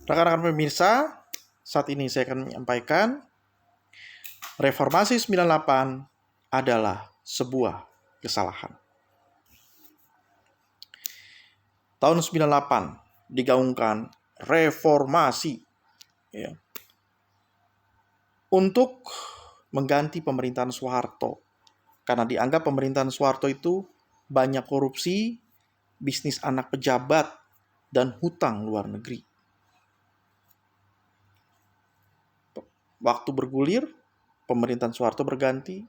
Rekan-rekan pemirsa, saat ini saya akan menyampaikan Reformasi 98 adalah sebuah kesalahan. Tahun 98 digaungkan reformasi untuk mengganti pemerintahan Soeharto. Karena dianggap pemerintahan Soeharto itu banyak korupsi, bisnis anak pejabat, dan hutang luar negeri. Waktu bergulir, pemerintahan Soeharto berganti,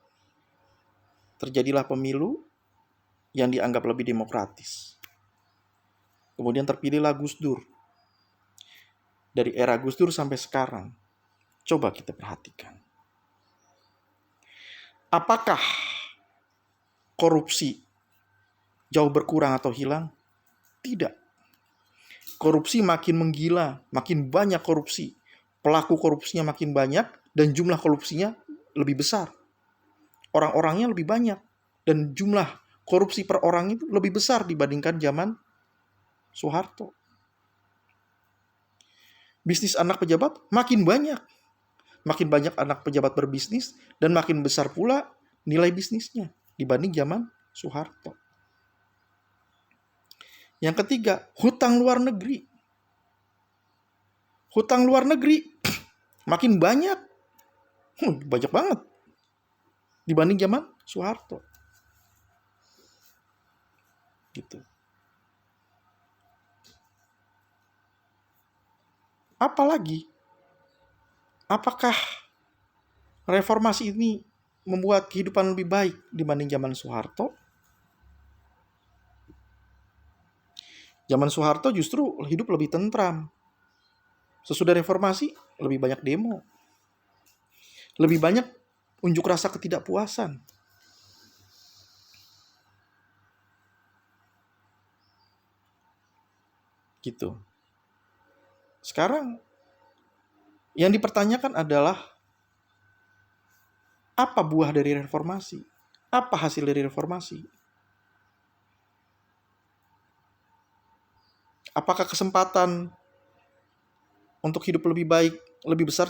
terjadilah pemilu yang dianggap lebih demokratis. Kemudian terpilihlah Gus Dur. Dari era Gus Dur sampai sekarang, coba kita perhatikan. Apakah korupsi jauh berkurang atau hilang? Tidak. Korupsi makin menggila, makin banyak korupsi. Pelaku korupsinya makin banyak dan jumlah korupsinya lebih besar. Orang-orangnya lebih banyak dan jumlah korupsi per orang itu lebih besar dibandingkan zaman Soeharto. Bisnis anak pejabat makin banyak. Makin banyak anak pejabat berbisnis dan makin besar pula nilai bisnisnya dibanding zaman Soeharto. Yang ketiga, hutang luar negeri. Hutang luar negeri makin banyak. Banyak banget dibanding zaman Soeharto. Gitu. Apalagi? Apakah reformasi ini membuat kehidupan lebih baik dibanding zaman Soeharto? Zaman Soeharto justru hidup lebih tentram. Sesudah reformasi, lebih banyak demo. Lebih banyak unjuk rasa ketidakpuasan. Gitu. Sekarang, yang dipertanyakan adalah, apa buah dari reformasi? Apa hasil dari reformasi? Apakah kesempatan untuk hidup lebih baik, lebih besar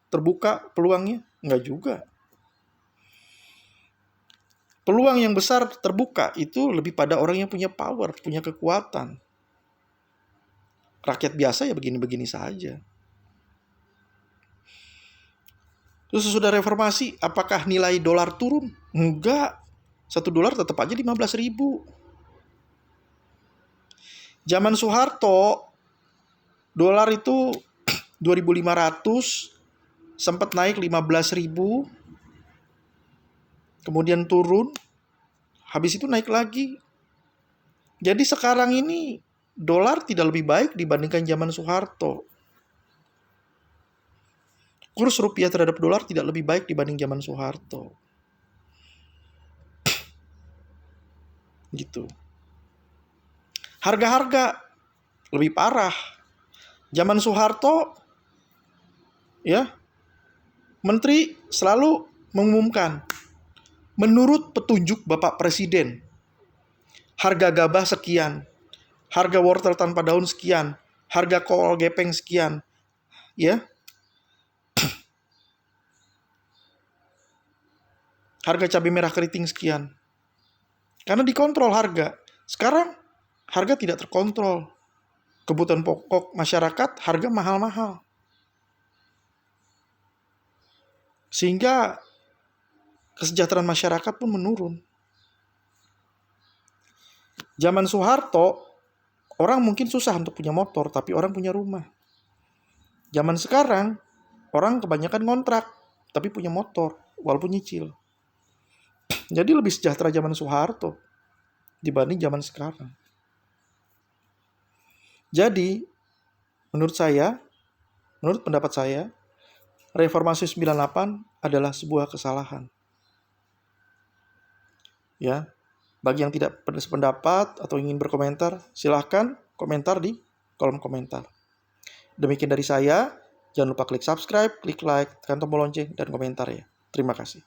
terbuka peluangnya? Enggak juga. Peluang yang besar terbuka itu lebih pada orang yang punya power, punya kekuatan. Rakyat biasa ya begini-begini saja. Terus sesudah reformasi, apakah nilai dolar turun? Enggak. $1 tetap aja 15.000. Zaman Soeharto, dolar itu 2.500, sempat naik 15.000, kemudian turun, habis itu naik lagi. Jadi sekarang ini dolar tidak lebih baik dibandingkan zaman Soeharto. Kurs rupiah terhadap dolar tidak lebih baik dibanding zaman Soeharto. Gitu. Harga-harga lebih parah. Zaman Soeharto, menteri selalu mengumumkan, menurut petunjuk Bapak Presiden, harga gabah sekian, harga wortel tanpa daun sekian, harga kol gepeng sekian, harga cabai merah keriting sekian. Karena dikontrol harga. Sekarang harga tidak terkontrol. Kebutuhan pokok masyarakat harga mahal-mahal. Sehingga kesejahteraan masyarakat pun menurun. Zaman Soeharto, orang mungkin susah untuk punya motor, tapi orang punya rumah. Zaman sekarang, orang kebanyakan ngontrak, tapi punya motor, walaupun nyicil. Jadi lebih sejahtera zaman Soeharto dibanding zaman sekarang. Jadi, menurut pendapat saya, reformasi 98 adalah sebuah kesalahan. Bagi yang tidak berpendapat atau ingin berkomentar, silahkan komentar di kolom komentar. Demikian dari saya. Jangan lupa klik subscribe, klik like, tekan tombol lonceng, dan komentar ya. Terima kasih.